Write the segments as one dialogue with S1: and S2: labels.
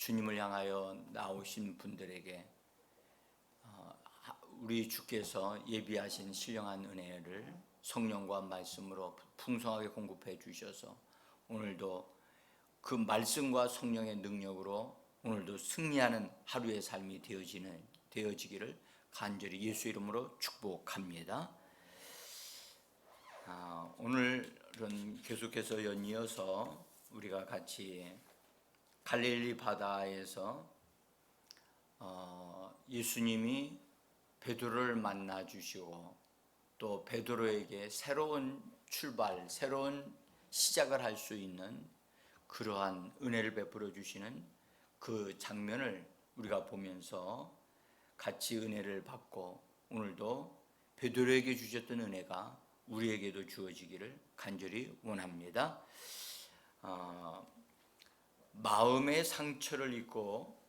S1: 주님을 향하여 나오신 분들에게 우리 주께서 예비하신 신령한 은혜를 성령과 말씀으로 풍성하게 공급해 주셔서 오늘도 그 말씀과 성령의 능력으로 오늘도 승리하는 하루의 삶이 되어지기를 간절히 예수 이름으로 축복합니다. 오늘은 계속해서 연이어서 우리가 같이 갈릴리 바다에서 예수님이 베드로를 만나 주시고 또 베드로에게 새로운 출발, 새로운 시작을 할 수 있는 그러한 은혜를 베풀어 주시는 그 장면을 우리가 보면서 같이 은혜를 받고 오늘도 베드로에게 주셨던 은혜가 우리에게도 주어지기를 간절히 원합니다. 마음의 상처를 입고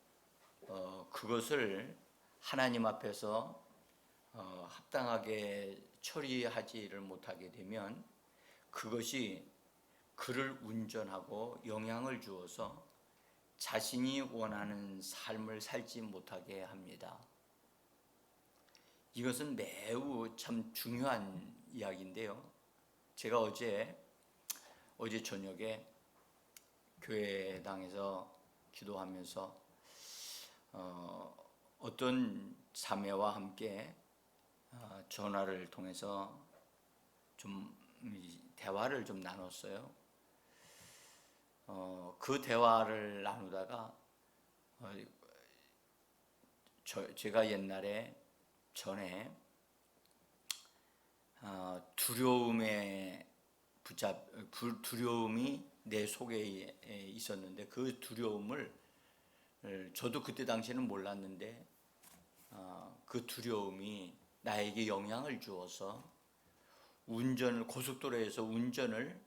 S1: 그것을 하나님 앞에서 합당하게 처리하지를 못하게 되면 그것이 그를 운전하고 영향을 주어서 자신이 원하는 삶을 살지 못하게 합니다. 이것은 매우 참 중요한 이야기인데요. 제가 어제 저녁에 교회당에서 기도하면서 어떤 자매와 함께 전화를 통해서 좀 대화를 좀 나눴어요. 그 대화를 나누다가 제가 전에 두려움이 내 속에 있었는데 그 두려움을 저도 그때 당시에는 몰랐는데 그 두려움이 나에게 영향을 주어서 고속도로에서 운전을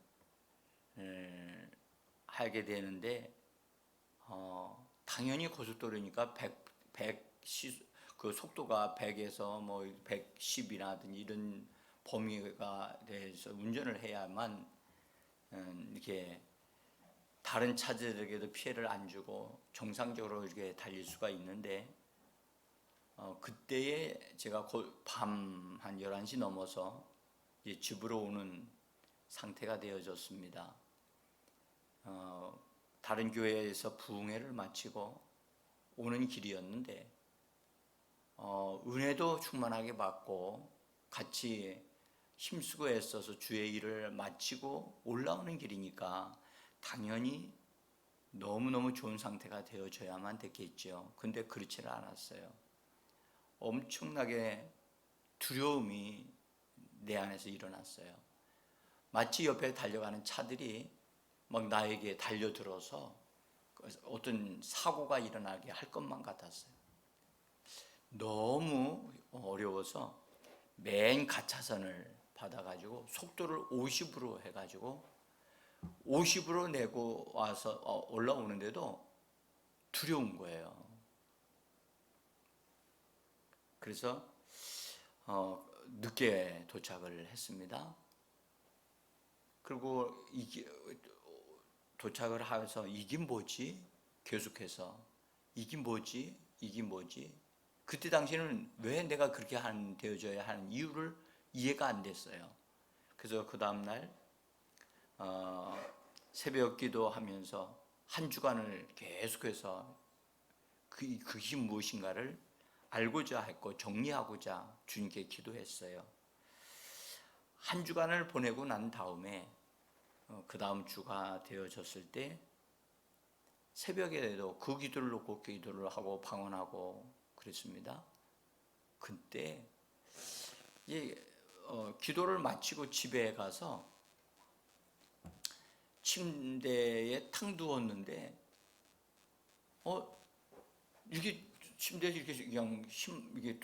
S1: 하게 되는데 당연히 고속도로니까 그 속도가 100에서 뭐 110이라든지 이런 범위가 돼서 운전을 해야만 이렇게 다른 차들에게도 피해를 안 주고 정상적으로 이렇게 달릴 수가 있는데 그때에 제가 밤 한 11시 넘어서 이제 집으로 오는 상태가 되어졌습니다. 다른 교회에서 부흥회를 마치고 오는 길이었는데 은혜도 충만하게 받고 같이 힘쓰고 애써서 주의 일을 마치고 올라오는 길이니까 당연히 너무너무 좋은 상태가 되어져야만 됐겠죠. 근데 그렇지는 않았어요. 엄청나게 두려움이 내 안에서 일어났어요. 마치 옆에 달려가는 차들이 막 나에게 달려들어서 어떤 사고가 일어나게 할 것만 같았어요. 너무 어려워서 맨 가차선을 받아가지고 속도를 50으로 해가지고 50으로 내고 와서 올라오는데도 두려운 거예요. 그래서 늦게 도착을 했습니다. 그리고 도착을 하면서 이게 뭐지? 계속해서 이게 뭐지? 그때 당시에는 왜 내가 그렇게 되어져야 하는 이유를 이해가 안 됐어요. 그래서 그 다음날 새벽 기도하면서 한 주간을 계속해서 그것이 무엇인가를 알고자 했고 정리하고자 주님께 기도했어요. 한 주간을 보내고 난 다음에 그 다음 주가 되어졌을 때 새벽에도 그 기도를 놓고 기도를 하고 방언하고 그랬습니다. 그때 기도를 마치고 집에 가서 침대에 탁 누웠는데 이게 침대에 이렇게 그냥 이게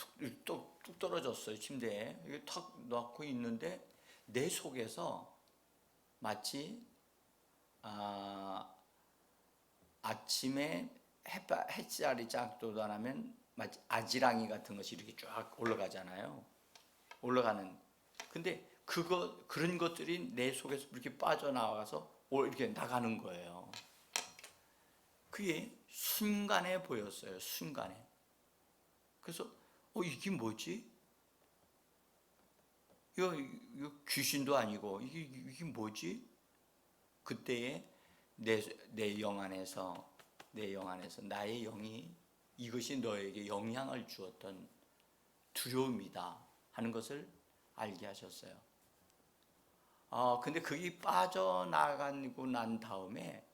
S1: 뚝 떨어졌어요. 침대에 이게 탁 놓고 있는데 내 속에서 마치 아침에 햇살이 쫙 돋아나면 마치 아지랑이 같은 것이 이렇게 쫙 올라가잖아요. 근데 그런 것들이 내 속에서 이렇게 빠져나와서 이렇게 나가는 거예요. 그게 순간에 보였어요. 순간에. 그래서 이게 뭐지? 이거 귀신도 아니고 이게 뭐지? 그때에 내 영 안에서 나의 영이 이것이 너에게 영향을 주었던 두려움이다 하는 것을 알게 하셨어요. 근데 그게 빠져나가고 난 다음에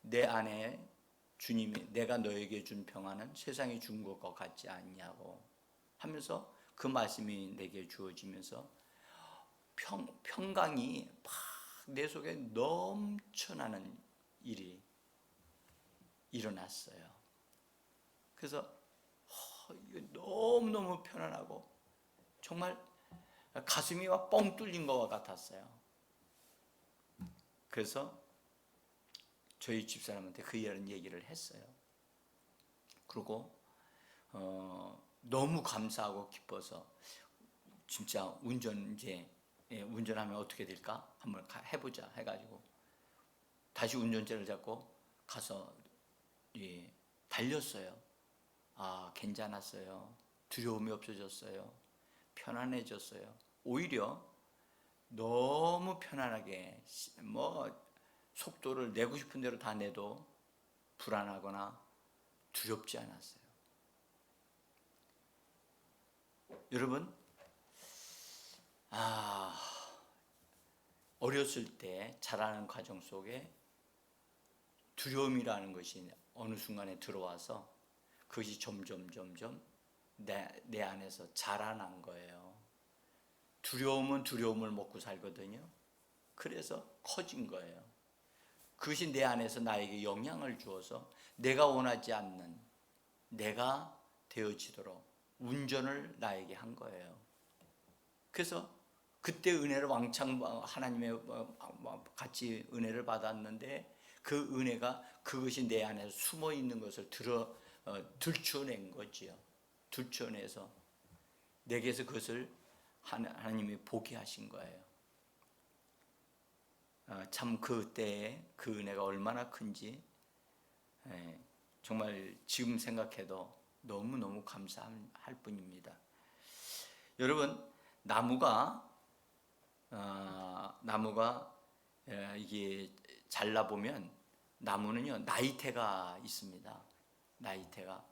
S1: 내 안에 주님이 내가 너에게 준 평안은 세상이 준 것과 같지 않냐고 하면서 그 말씀이 내게 주어지면서 평강이 막 내 속에 넘쳐나는 일이 일어났어요. 그래서 너무너무 편안하고 정말 가슴이 막 뻥 뚫린 것 같았어요. 그래서 저희 집사람한테 그 이런 얘기를 했어요. 그리고 너무 감사하고 기뻐서 진짜 운전하면 어떻게 될까? 한번 해보자 해가지고 다시 운전대를 잡고 가서 달렸어요. 괜찮았어요. 두려움이 없어졌어요. 편안해졌어요. 오히려 너무 편안하게 속도를 내고 싶은 대로 다 내도 불안하거나 두렵지 않았어요. 여러분, 어렸을 때 자라는 과정 속에 두려움이라는 것이 어느 순간에 들어와서 그것이 점점 내 안에서 자라난 거예요. 두려움은 두려움을 먹고 살거든요. 그래서 커진 거예요. 그것이 내 안에서 나에게 영향을 주어서 내가 원하지 않는 내가 되어지도록 운전을 나에게 한 거예요. 그래서 그때 은혜를 왕창 하나님의 같이 은혜를 받았는데 그 은혜가 그것이 내 안에 숨어 있는 것을 들춰낸 거지요. 들춰내서 내게서 그것을 하나님이 보게 하신 거예요. 참 그때의 그 은혜가 얼마나 큰지 정말 지금 생각해도 너무너무 감사할 뿐입니다. 여러분, 나무가 이게 잘라보면 나무는요 나이테가 있습니다. 나이테가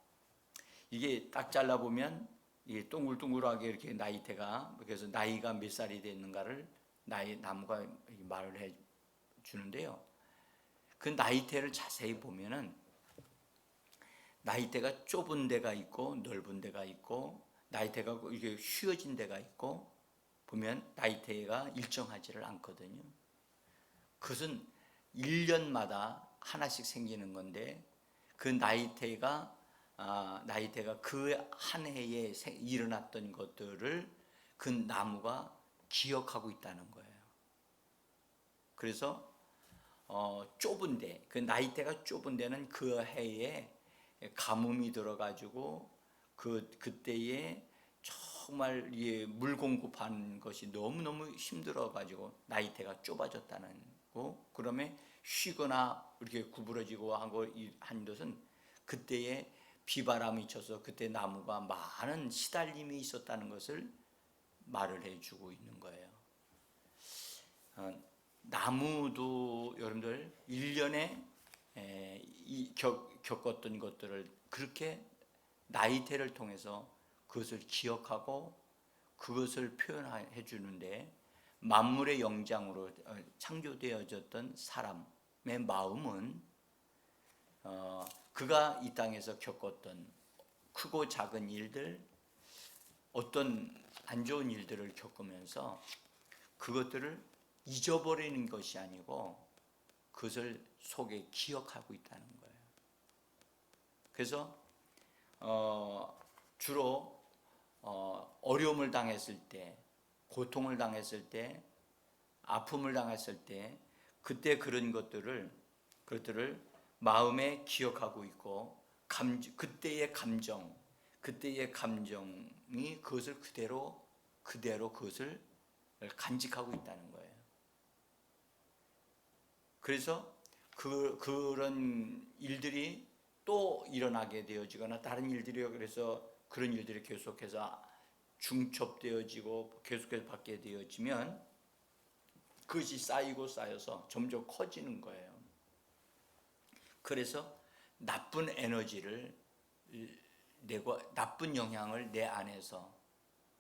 S1: 이게 딱 잘라보면 이게 동글동글하게 이렇게 나이테가, 그래서 나이가 몇 살이 됐는가를 나무가 말을 해 주는데요. 그 나이테를 자세히 보면은 나이테가 좁은 데가 있고 넓은 데가 있고 나이테가 이게 휘어진 데가 있고 보면 나이테가 일정하지를 않거든요. 그것은 1년마다 하나씩 생기는 건데 그 나이테가 그 한 해에 일어났던 것들을 그 나무가 기억하고 있다는 거예요. 그래서 좁은 데, 그 나이테가 좁은 데는 그 해에 가뭄이 들어가지고 그때에 정말 물 공급하는 것이 너무너무 힘들어가지고 나이테가 좁아졌다는 거. 그러면 쉬거나 이렇게 구부러지고 한 것은 그때에 비바람이 쳐서 그때 나무가 많은 시달림이 있었다는 것을 말을 해주고 있는 거예요. 나무도 여러분들 1년에 겪었던 것들을 그렇게 나이테를 통해서 그것을 기억하고 그것을 표현해 주는데 만물의 영장으로 창조되어졌던 사람의 마음은 그가 이 땅에서 겪었던 크고 작은 일들, 어떤 안 좋은 일들을 겪으면서 그것들을 잊어버리는 것이 아니고 그것을 속에 기억하고 있다는 거예요. 그래서 주로 어려움을 당했을 때, 고통을 당했을 때, 아픔을 당했을 때 그때 그런 것들을 마음에 기억하고 있고 그때의 감정이 그것을 그대로 그것을 간직하고 있다는 거예요. 그래서 그런 일들이 또 일어나게 되어지거나 다른 일들이 그래서 그런 일들이 계속해서 중첩되어지고 계속해서 받게 되어지면 그것이 쌓이고 쌓여서 점점 커지는 거예요. 그래서 나쁜 에너지를 내고 나쁜 영향을 내 안에서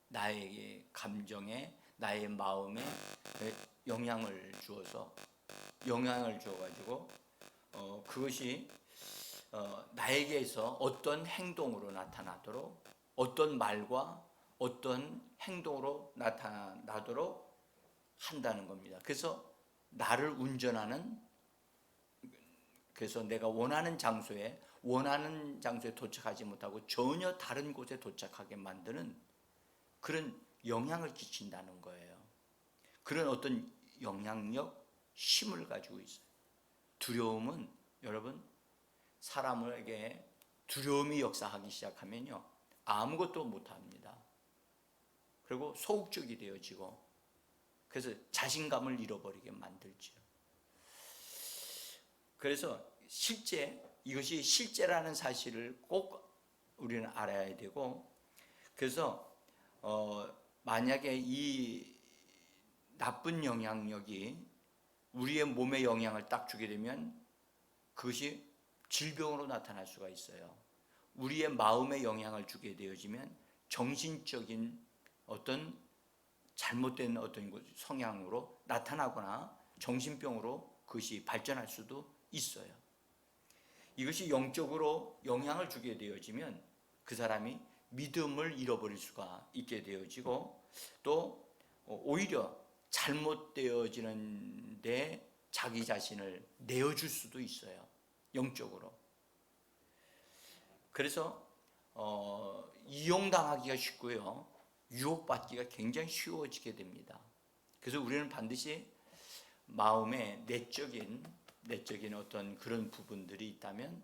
S1: 나의 감정에 나의 마음에 영향을 주어가지고 그것이 나에게서 어떤 행동으로 나타나도록 어떤 말과 어떤 행동으로 나타나도록 한다는 겁니다. 그래서 나를 운전하는 그래서 내가 원하는 장소에 도착하지 못하고 전혀 다른 곳에 도착하게 만드는 그런 영향을 끼친다는 거예요. 그런 어떤 영향력, 힘을 가지고 있어요. 두려움은 여러분 사람에게 두려움이 역사하기 시작하면요 아무것도 못합니다. 그리고 소극적이 되어지고 그래서 자신감을 잃어버리게 만들죠. 그래서 이것이 실제라는 사실을 꼭 우리는 알아야 되고 그래서 만약에 이 나쁜 영향력이 우리의 몸에 영향을 딱 주게 되면 그것이 질병으로 나타날 수가 있어요. 우리의 마음에 영향을 주게 되어지면 정신적인 어떤 잘못된 어떤 성향으로 나타나거나 정신병으로 그것이 발전할 수도 있어요. 이것이 영적으로 영향을 주게 되어지면 그 사람이 믿음을 잃어버릴 수가 있게 되어지고 또 오히려 잘못되어지는데 자기 자신을 내어줄 수도 있어요. 영적으로. 그래서 이용당하기가 쉽고요. 유혹받기가 굉장히 쉬워지게 됩니다. 그래서 우리는 반드시 마음에 내적인 어떤 그런 부분들이 있다면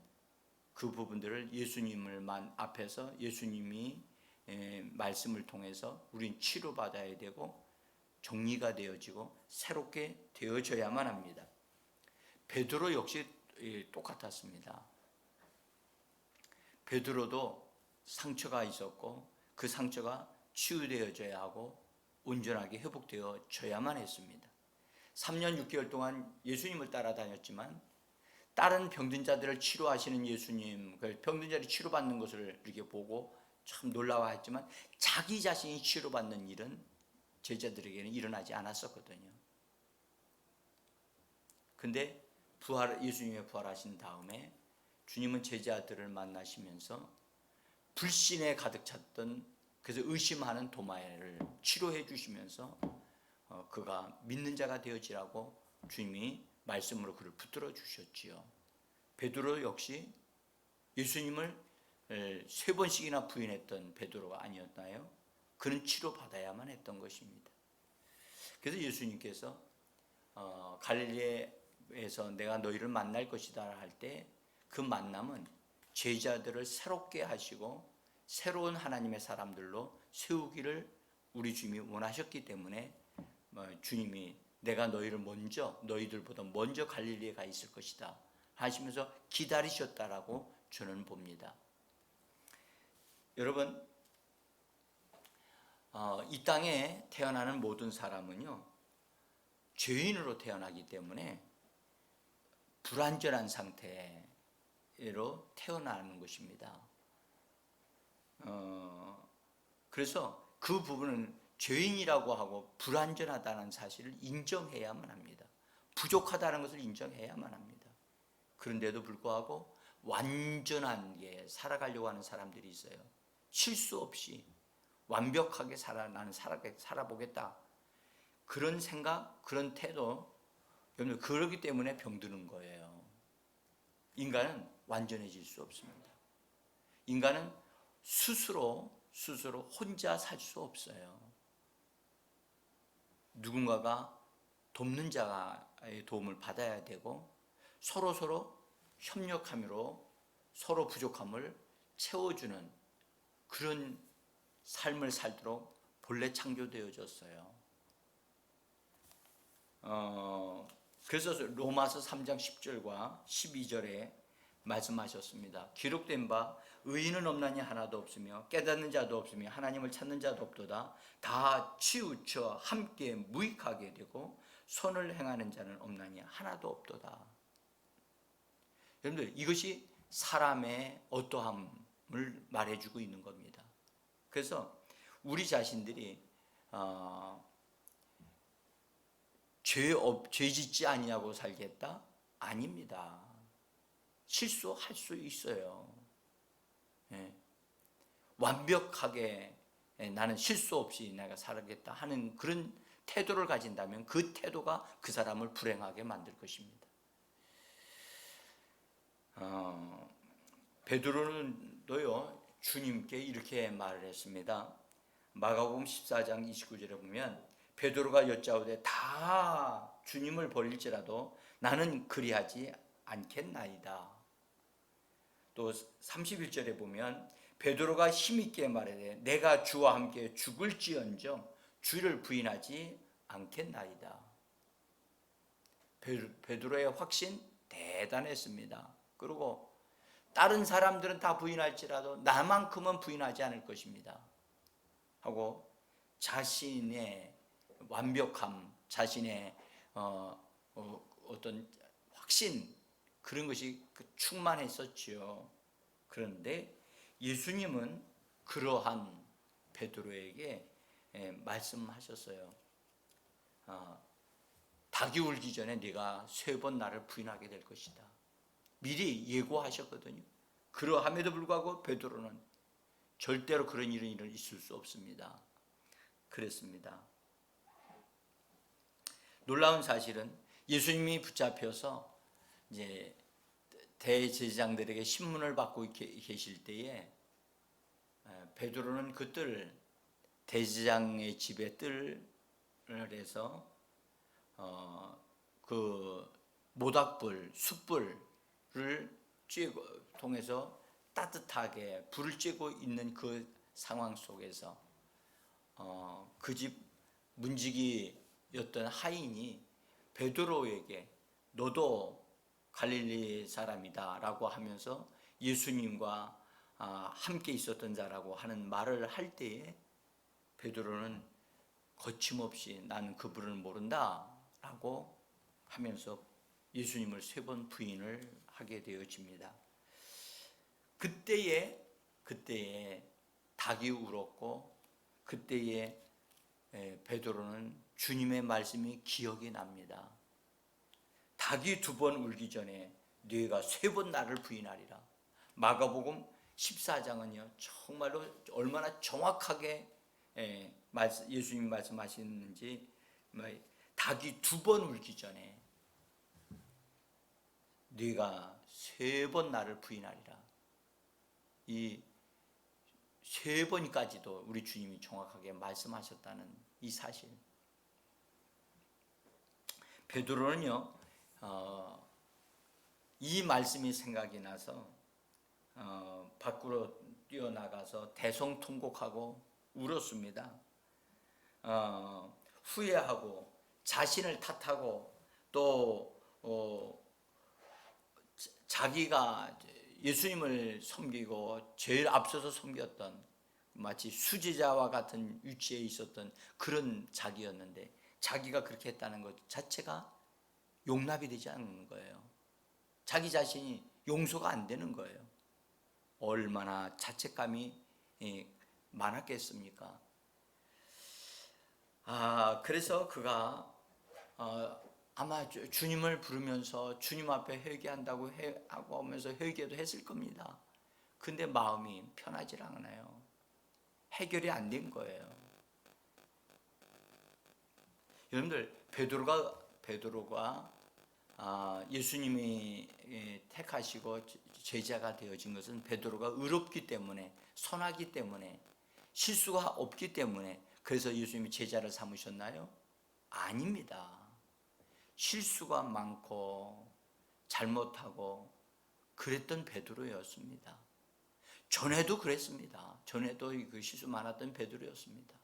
S1: 그 부분들을 예수님을만 앞에서 예수님이 말씀을 통해서 우린 치료받아야 되고 정리가 되어지고 새롭게 되어져야만 합니다. 베드로 역시 똑같았습니다. 베드로도 상처가 있었고 그 상처가 치유되어져야 하고 온전하게 회복되어져야만 했습니다. 3년 6개월 동안 예수님을 따라다녔지만 다른 병든 자들을 치료하시는 예수님, 병든 자들이 치료받는 것을 이렇게 보고 참 놀라워했지만 자기 자신이 치료받는 일은 제자들에게는 일어나지 않았었거든요. 근데 예수님이 부활하신 다음에 주님은 제자들을 만나시면서 불신에 가득 찼던 그래서 의심하는 도마를 치료해 주시면서 그가 믿는 자가 되어지라고 주님이 말씀으로 그를 붙들어 주셨지요. 베드로 역시 예수님을 3번씩이나 부인했던 베드로가 아니었나요? 그는 치료받아야만 했던 것입니다. 그래서 예수님께서 갈릴리에서 내가 너희를 만날 것이다 할 때 그 만남은 제자들을 새롭게 하시고 새로운 하나님의 사람들로 세우기를 우리 주님이 원하셨기 때문에 주님이 내가 너희들보다 먼저 갈릴리에 가 있을 것이다 하시면서 기다리셨다라고 저는 봅니다. 여러분, 이 땅에 태어나는 모든 사람은요 죄인으로 태어나기 때문에 불완전한 상태로 태어나는 것입니다. 그래서 그 부분은 죄인이라고 하고 불완전하다는 사실을 인정해야만 합니다. 부족하다는 것을 인정해야만 합니다. 그런데도 불구하고 완전하게 살아가려고 하는 사람들이 있어요. 실수 없이 완벽하게 나는 살아보겠다. 그런 생각, 그런 태도, 여러분 그러기 때문에 병드는 거예요. 인간은 완전해질 수 없습니다. 인간은 스스로 혼자 살 수 없어요. 누군가가 돕는 자의 도움을 받아야 되고 서로 협력함으로 서로 부족함을 채워주는 그런 삶을 살도록 본래 창조되어졌어요. 그래서 로마서 3장 10절과 12절에 말씀하셨습니다. 기록된 바 의인은 없나니 하나도 없으며 깨닫는 자도 없으며 하나님을 찾는 자도 없도다. 다 치우쳐 함께 무익하게 되고 선을 행하는 자는 없나니 하나도 없도다. 여러분들, 이것이 사람의 어떠함을 말해주고 있는 겁니다. 그래서 우리 자신들이 죄 짓지 아니하고 살겠다? 아닙니다. 실수할 수 있어요. 완벽하게 나는 실수 없이 내가 살겠다 하는 그런 태도를 가진다면 그 태도가 그 사람을 불행하게 만들 것입니다. 베드로는도요, 주님께 이렇게 말을 했습니다. 마가복음 14장 29절에 보면 베드로가 여짜오되 다 주님을 버릴지라도 나는 그리하지 않겠나이다. 또 31절에 보면 베드로가 힘있게 말하되 내가 주와 함께 죽을지언정 주를 부인하지 않겠나이다. 베드로의 확신 대단했습니다. 그리고 다른 사람들은 다 부인할지라도 나만큼은 부인하지 않을 것입니다 하고 자신의 완벽함, 자신의 어떤 확신, 그런 것이 충만했었지요. 그런데 예수님은 그러한 베드로에게 말씀하셨어요. 닭이 울기 전에 네가 3번 나를 부인하게 될 것이다. 미리 예고하셨거든요. 그러함에도 불구하고 베드로는 절대로 그런 일은 있을 수 없습니다. 그랬습니다. 놀라운 사실은 예수님이 붙잡혀서 이제 대제사장들에게 신문을 받고 계실 때에 베드로는 그 뜰, 대제사장의 집에 뜰을 해서 그 모닥불, 숯불을 통해서 따뜻하게 불을 쬐고 있는 그 상황 속에서 그 집 문지기였던 하인이 베드로에게 너도 갈릴리 사람이다 라고 하면서 예수님과 함께 있었던 자라고 하는 말을 할 때에 베드로는 거침없이 나는 그분을 모른다 라고 하면서 예수님을 3번 부인을 하게 되어집니다. 그때에 닭이 울었고 그때에 베드로는 주님의 말씀이 기억이 납니다. 닭이 2번 울기 전에 네가 3번 나를 부인하리라. 마가복음 14장은요 정말로 얼마나 정확하게 예수님이 말씀하시는지, 닭이 2번 울기 전에 네가 3번 나를 부인하리라. 이 3번까지도 우리 주님이 정확하게 말씀하셨다는 이 사실. 베드로는요 이 말씀이 생각이 나서 밖으로 뛰어나가서 대성통곡하고 울었습니다. 후회하고 자신을 탓하고 또 자기가 예수님을 섬기고 제일 앞서서 섬겼던 마치 수제자와 같은 위치에 있었던 그런 자기였는데 자기가 그렇게 했다는 것 자체가 용납이 되지 않는 거예요. 자기 자신이 용서가 안 되는 거예요. 얼마나 자책감이 많았겠습니까? 그래서 그가 아마 주님을 부르면서 주님 앞에 회개한다고 하고 하면서 회개도 했을 겁니다. 근데 마음이 편하지 않아요. 해결이 안 된 거예요. 여러분들, 베드로가 예수님이 택하시고 제자가 되어진 것은 베드로가 의롭기 때문에, 선하기 때문에, 실수가 없기 때문에 그래서 예수님이 제자를 삼으셨나요? 아닙니다. 실수가 많고 잘못하고 그랬던 베드로였습니다. 전에도 그랬습니다. 전에도 그 실수 많았던 베드로였습니다.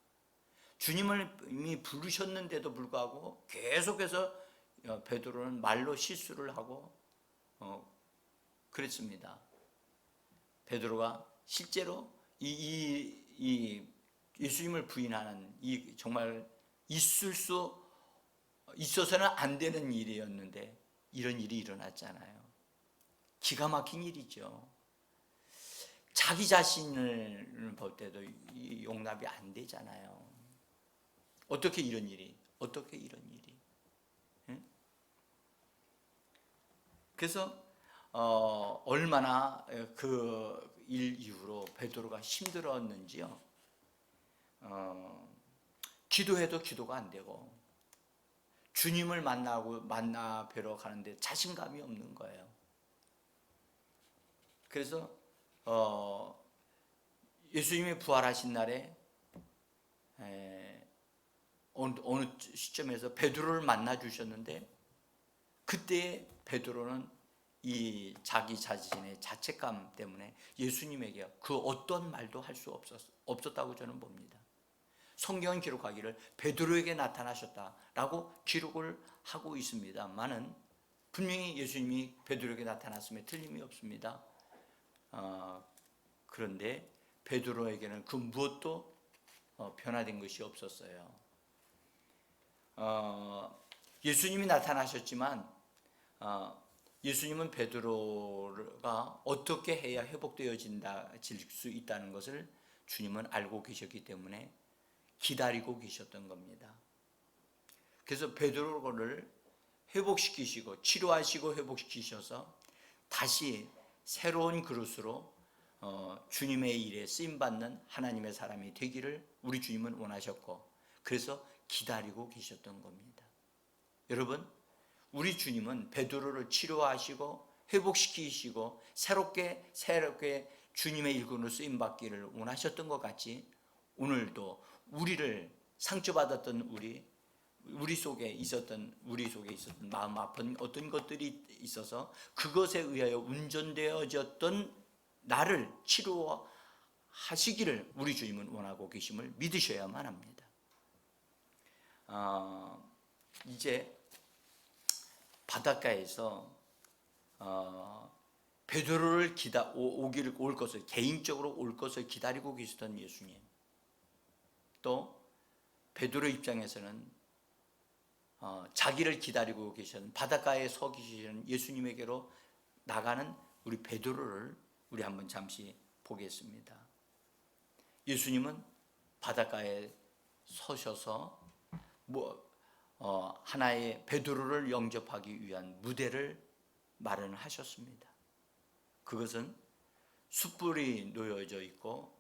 S1: 주님을 이미 부르셨는데도 불구하고 계속해서 베드로는 말로 실수를 하고 그랬습니다. 베드로가 실제로 이 예수님을 부인하는 이 정말 있어서는 안 되는 일이었는데 이런 일이 일어났잖아요. 기가 막힌 일이죠. 자기 자신을 볼 때도 용납이 안 되잖아요. 어떻게 이런 일이? 응? 그래서 얼마나 그 일 이후로 베드로가 힘들었는지요. 기도해도 기도가 안 되고 주님을 만나 뵈러 가는데 자신감이 없는 거예요. 그래서 예수님이 부활하신 날에 어느 시점에서 베드로를 만나 주셨는데 그때 베드로는 이 자기 자신의 자책감 때문에 예수님에게 그 어떤 말도 할 수 없었다고 저는 봅니다. 성경은 기록하기를 베드로에게 나타나셨다라고 기록을 하고 있습니다만은 분명히 예수님이 베드로에게 나타났음에 틀림이 없습니다. 그런데 베드로에게는 그 무엇도 변화된 것이 없었어요. 예수님이 나타나셨지만 예수님은 베드로가 어떻게 해야 회복되어질 수 있다는 것을 주님은 알고 계셨기 때문에 기다리고 계셨던 겁니다. 그래서 베드로를 회복시키시고 치료하시고 회복시키셔서 다시 새로운 그릇으로 주님의 일에 쓰임받는 하나님의 사람이 되기를 우리 주님은 원하셨고 그래서 기다리고 계셨던 겁니다. 여러분, 우리 주님은 베드로를 치료하시고 회복시키시고 새롭게 주님의 일꾼으로 쓰임받기를 원하셨던 것 같이 오늘도 우리를 상처받았던 우리 속에 있었던 마음 아픈 어떤 것들이 있어서 그것에 의하여 운전되어졌던 나를 치료하시기를 우리 주님은 원하고 계심을 믿으셔야만 합니다. 이제 바닷가에서 베드로를 올 것을 개인적으로 올 것을 기다리고 계시던 예수님, 또 베드로 입장에서는 자기를 기다리고 계신 바닷가에 서 계시는 예수님에게로 나가는 우리 베드로를 우리 한번 잠시 보겠습니다. 예수님은 바닷가에 서셔서 하나의 베드로를 영접하기 위한 무대를 마련하셨습니다. 그것은 숯불이 놓여져 있고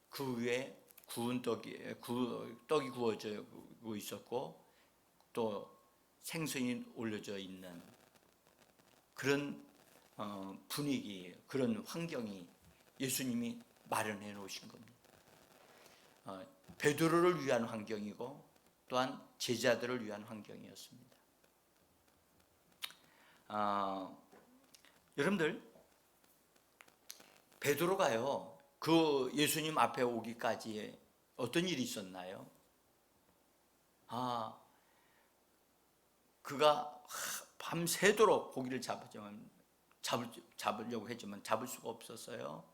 S1: 그 위에 구운 떡이 구워지고 있었고 또 생선이 올려져 있는 그런 분위기, 그런 환경이 예수님이 마련해 놓으신 겁니다. 베드로를 위한 환경이고 또한 제자들을 위한 환경이었습니다. 여러분들, 베드로가요, 그 예수님 앞에 오기까지 어떤 일이 있었나요? 그가 밤새도록 고기를 잡으려고 했지만 잡을 수가 없었어요.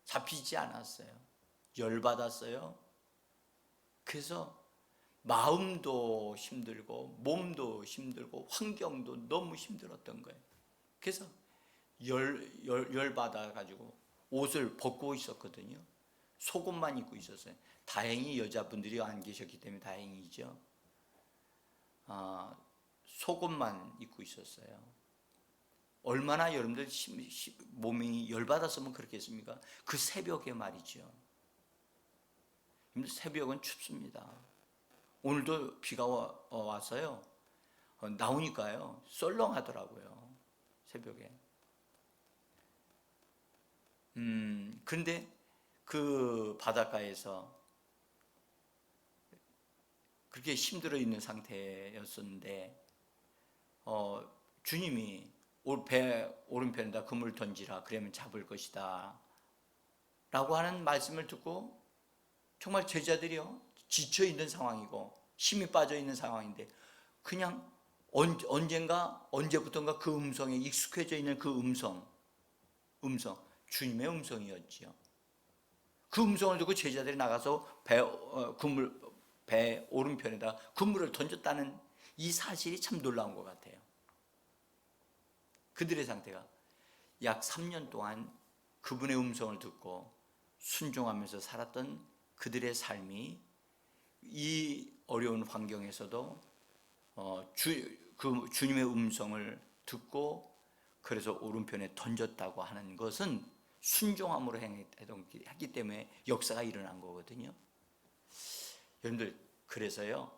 S1: 잡히지 않았어요. 열받았어요. 그래서 마음도 힘들고 몸도 힘들고 환경도 너무 힘들었던 거예요. 그래서 열받아 가지고 옷을 벗고 있었거든요. 속옷만 입고 있었어요. 다행히 여자분들이 안 계셨기 때문에 다행이죠. 속옷만 입고 있었어요. 얼마나 여러분들 몸이 열받았으면 그렇겠습니까? 그 새벽에 말이죠. 새벽은 춥습니다. 오늘도 비가 왔어요. 나오니까요 썰렁하더라고요. 새벽에. 근데 그 바닷가에서 그렇게 힘들어 있는 상태였었는데 주님이 배 오른편에다 그물 던지라 그러면 잡을 것이다 라고 하는 말씀을 듣고 정말 제자들이요 지쳐 있는 상황이고 힘이 빠져 있는 상황인데 그냥 언제부턴가 그 음성에 익숙해져 있는 그 음성, 음성, 주님의 음성이었지요. 그 음성을 듣고 제자들이 나가서 배 오른편에다 그물을 던졌다는 이 사실이 참 놀라운 것 같아요. 그들의 상태가 약 3년 동안 그분의 음성을 듣고 순종하면서 살았던 그들의 삶이 이 어려운 환경에서도 주님의 음성을 듣고 그래서 오른편에 던졌다고 하는 것은 순종함으로 했기 때문에 역사가 일어난 거거든요. 여러분들, 그래서요,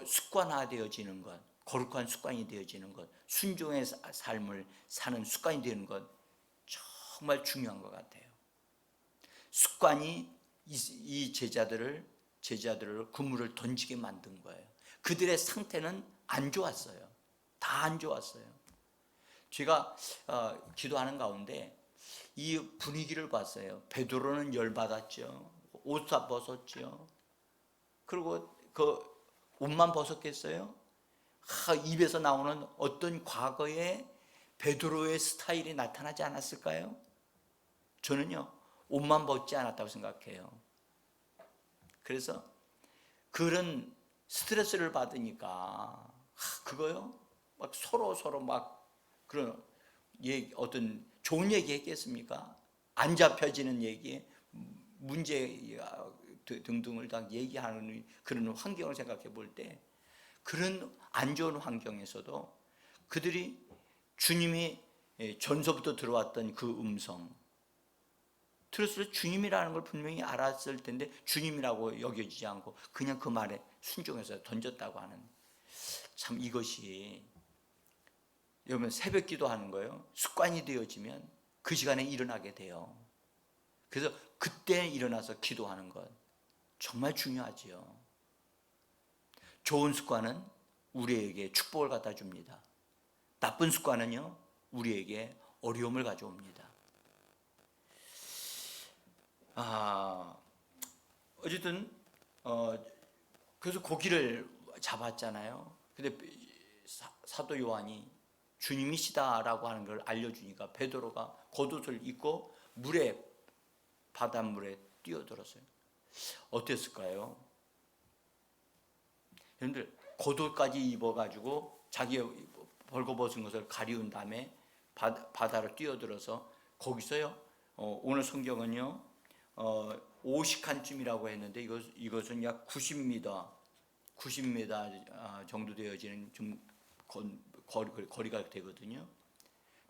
S1: 습관화되어지는 것, 거룩한 습관이 되어지는 것, 순종의 삶을 사는 습관이 되는 것 정말 중요한 것 같아요. 습관이 이 제자들을 그물을 던지게 만든 거예요. 그들의 상태는 안 좋았어요. 다 안 좋았어요. 제가 기도하는 가운데 이 분위기를 봤어요. 베드로는 열받았죠. 옷 다 벗었죠. 그리고 그 옷만 벗었겠어요? 입에서 나오는 어떤 과거의 베드로의 스타일이 나타나지 않았을까요? 저는요, 옷만 벗지 않았다고 생각해요. 그래서 그런 스트레스를 받으니까 그거요, 막 서로 막 그런 어떤 좋은 얘기 했겠습니까? 안 잡혀지는 얘기, 문제 등등을 다 얘기하는 그런 환경을 생각해 볼 때, 그런 안 좋은 환경에서도 그들이 주님이 전서부터 들어왔던 그 음성 들었을 때 주님이라는 걸 분명히 알았을 텐데 주님이라고 여겨지지 않고 그냥 그 말에 순종해서 던졌다고 하는, 참 이것이 여러분 새벽 기도하는 거예요. 습관이 되어지면 그 시간에 일어나게 돼요. 그래서 그때 일어나서 기도하는 것 정말 중요하지요. 좋은 습관은 우리에게 축복을 갖다 줍니다. 나쁜 습관은요, 우리에게 어려움을 가져옵니다. 어쨌든 그래서 고기를 잡았잖아요. 근데 사도 요한이 주님이시다라고 하는 걸 알려주니까 베드로가 겉옷을 입고 바닷물에 뛰어들었어요. 어땠을까요? 여러분들, 겉옷까지 입어가지고 자기 벌거벗은 것을 가리운 다음에 바다를 뛰어들어서 거기서요, 오늘 성경은요 50칸쯤이라고 했는데 이것은 약 90m 정도 되어지는 좀 거리가 되거든요.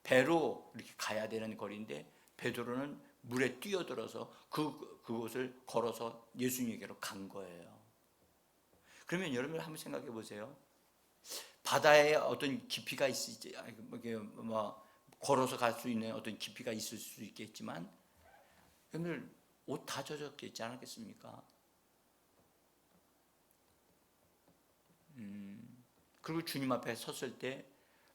S1: 배로 이렇게 가야 되는 거리인데 베드로는 물에 뛰어들어서 그곳을 걸어서 예수님에게로 간 거예요. 그러면 여러분 한번 생각해 보세요. 바다에 어떤 깊이가 있을지, 걸어서 갈 수 있는 어떤 깊이가 있을 수 있겠지만 여러분들 옷 다 젖었겠지 않았겠습니까? 그리고 주님 앞에 섰을 때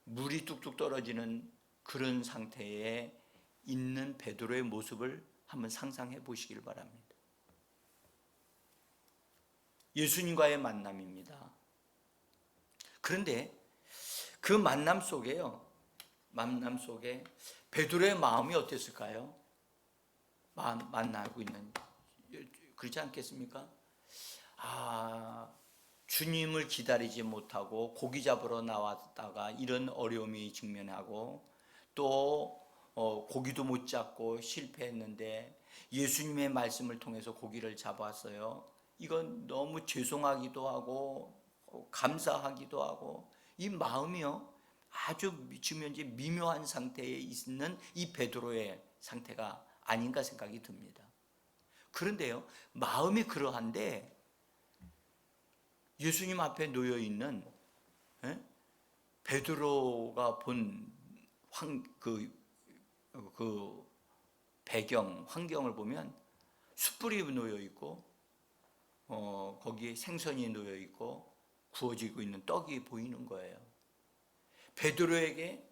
S1: 물이 뚝뚝 떨어지는 그런 상태에 있는 베드로의 모습을 한번 상상해 보시길 바랍니다. 예수님과의 만남입니다. 그런데 그 만남 속에 베드로의 마음이 어땠을까요? 만나고 있는, 그렇지 않겠습니까? 주님을 기다리지 못하고 고기 잡으러 나왔다가 이런 어려움이 직면하고 또 고기도 못 잡고 실패했는데 예수님의 말씀을 통해서 고기를 잡았어요. 이건 너무 죄송하기도 하고 감사하기도 하고, 이 마음이요 아주 지금 현재 미묘한 상태에 있는 이 베드로의 상태가 아닌가 생각이 듭니다. 그런데요, 마음이 그러한데 예수님 앞에 놓여 있는 베드로가 본 배경 환경을 보면 숯불이 놓여 있고 거기에 생선이 놓여 있고 구워지고 있는 떡이 보이는 거예요. 베드로에게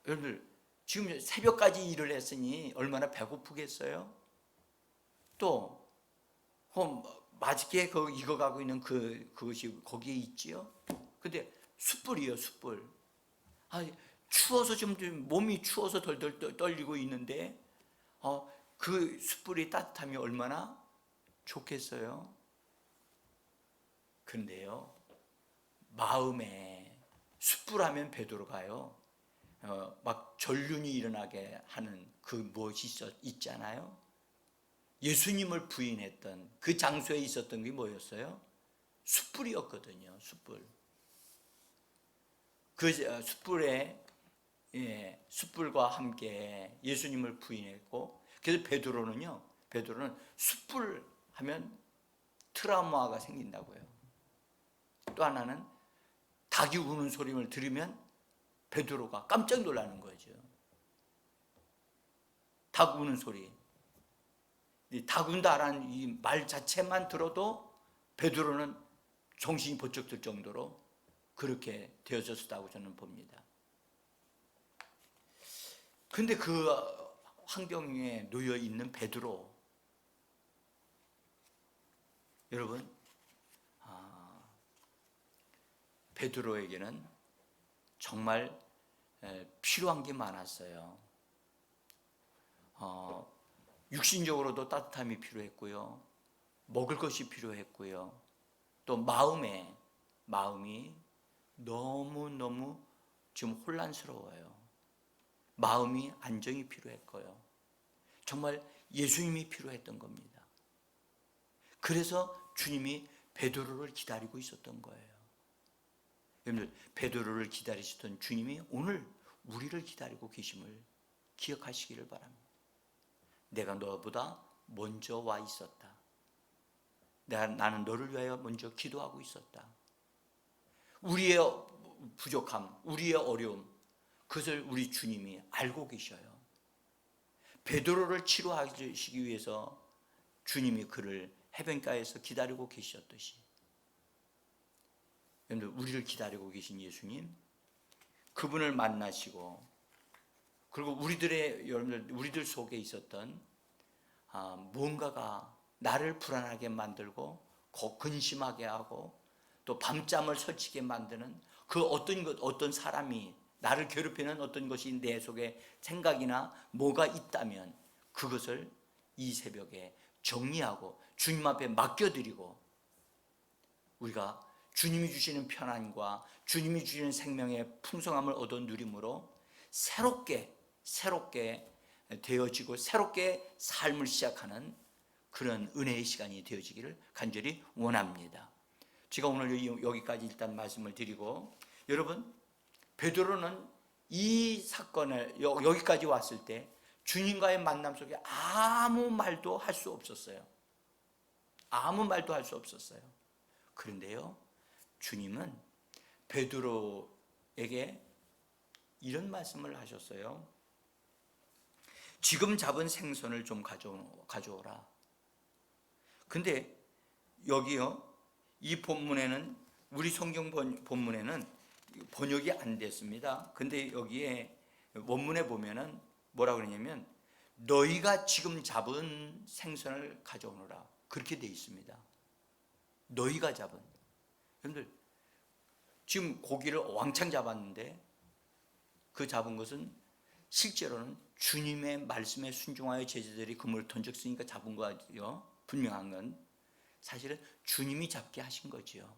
S1: 여러분들 지금 새벽까지 일을 했으니 얼마나 배고프겠어요? 또 맛있게 익어가고 있는 그것이 거기에 있지요. 근데 숯불이요, 숯불. 추워서 좀 몸이 추워서 덜덜 떨리고 있는데 그 숯불이 따뜻하면 얼마나 좋겠어요. 그런데요, 마음에 숯불하면 베드로가요, 막 전륜이 일어나게 하는 그 무엇이 있잖아요. 예수님을 부인했던 그 장소에 있었던 게 뭐였어요? 숯불이었거든요. 숯불. 그 숯불과 함께 예수님을 부인했고, 그래서 베드로는 숯불 하면 트라우마가 생긴다고요. 또 하나는 닭이 우는 소리를 들으면 베드로가 깜짝 놀라는 거죠. 닭 우는 소리. 닭 운다라는 이 말 자체만 들어도 베드로는 정신이 번쩍 들 정도로 그렇게 되어졌다고 저는 봅니다. 근데 그 환경에 놓여 있는 베드로, 여러분, 베드로에게는 정말 필요한 게 많았어요. 육신적으로도 따뜻함이 필요했고요, 먹을 것이 필요했고요, 또 마음이 너무너무 지금 혼란스러워요. 마음이 안정이 필요했고요, 정말 예수님이 필요했던 겁니다. 그래서 주님이 베드로를 기다리고 있었던 거예요. 여러분들, 베드로를 기다리시던 주님이 오늘 우리를 기다리고 계심을 기억하시기를 바랍니다. 내가 너보다 먼저 와 있었다. 나는 너를 위하여 먼저 기도하고 있었다. 우리의 부족함, 우리의 어려움, 그것을 우리 주님이 알고 계셔요. 베드로를 치료하시기 위해서 주님이 그를 해변가에서 기다리고 계셨듯이, 여러분들, 우리를 기다리고 계신 예수님, 그분을 만나시고, 그리고 우리들 속에 있었던 무언가가 나를 불안하게 만들고 근심하게 하고 또 밤잠을 설치게 만드는 그 어떤 사람이, 나를 괴롭히는 어떤 것이 내 속에 생각이나 뭐가 있다면 그것을 이 새벽에 정리하고 주님 앞에 맡겨드리고, 우리가 주님이 주시는 편안과 주님이 주시는 생명의 풍성함을 얻어 누림으로 새롭게 되어지고 새롭게 삶을 시작하는 그런 은혜의 시간이 되어지기를 간절히 원합니다. 제가 오늘 여기까지 일단 말씀을 드리고, 여러분, 베드로는 이 사건을 여기까지 왔을 때 주님과의 만남 속에 아무 말도 할 수 없었어요. 아무 말도 할 수 없었어요. 그런데요, 주님은 베드로에게 이런 말씀을 하셨어요. 지금 잡은 생선을 좀 가져오라. 근데 여기요, 이 본문에는, 우리 성경 본문에는 번역이 안 됐습니다. 근데 여기에 원문에 보면은 뭐라고 그러냐면 너희가 지금 잡은 생선을 가져오너라, 그렇게 되어 있습니다. 너희가 잡은. 여러분들, 지금 고기를 왕창 잡았는데 그 잡은 것은 실제로는 주님의 말씀에 순종하여 제자들이 그물을 던졌으니까 잡은 거죠. 분명한 건 사실은 주님이 잡게 하신 거죠.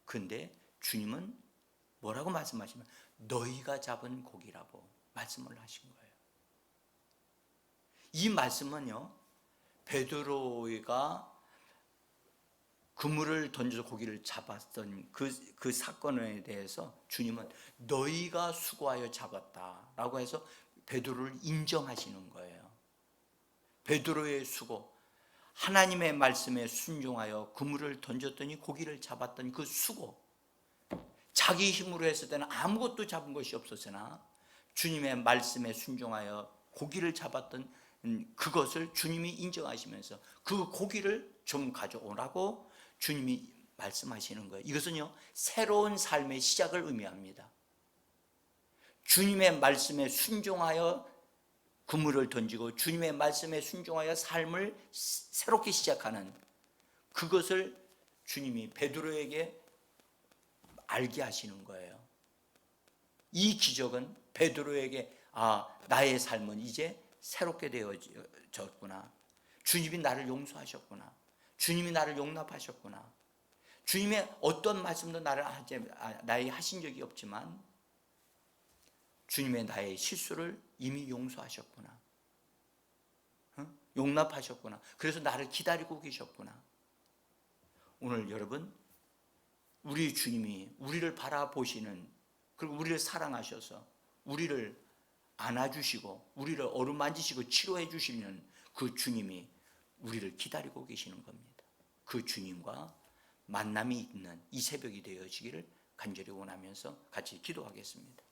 S1: 그런데 주님은 뭐라고 말씀하시면 너희가 잡은 고기라고 말씀을 하신 거예요. 이 말씀은요, 베드로가 그물을 던져서 고기를 잡았던 그 사건에 대해서 주님은 너희가 수고하여 잡았다라고 해서 베드로를 인정하시는 거예요. 베드로의 수고, 하나님의 말씀에 순종하여 그물을 던졌더니 고기를 잡았던 그 수고, 자기 힘으로 했을 때는 아무것도 잡은 것이 없었으나 주님의 말씀에 순종하여 고기를 잡았던 그것을 주님이 인정하시면서 그 고기를 좀 가져오라고 주님이 말씀하시는 거예요. 이것은요, 새로운 삶의 시작을 의미합니다. 주님의 말씀에 순종하여 그물을 던지고 주님의 말씀에 순종하여 삶을 새롭게 시작하는 그것을 주님이 베드로에게 알게 하시는 거예요. 이 기적은 베드로에게 나의 삶은 이제 새롭게 되어졌구나. 주님이 나를 용서하셨구나. 주님이 나를 용납하셨구나. 주님의 어떤 말씀도 나에게 하신 적이 없지만 주님의 나의 실수를 이미 용서하셨구나. 용납하셨구나. 그래서 나를 기다리고 계셨구나. 오늘 여러분, 우리 주님이 우리를 바라보시는, 그리고 우리를 사랑하셔서 우리를 안아주시고 우리를 어루만지시고 치료해 주시는 그 주님이 우리를 기다리고 계시는 겁니다. 그 주님과 만남이 있는 이 새벽이 되어지기를 간절히 원하면서 같이 기도하겠습니다.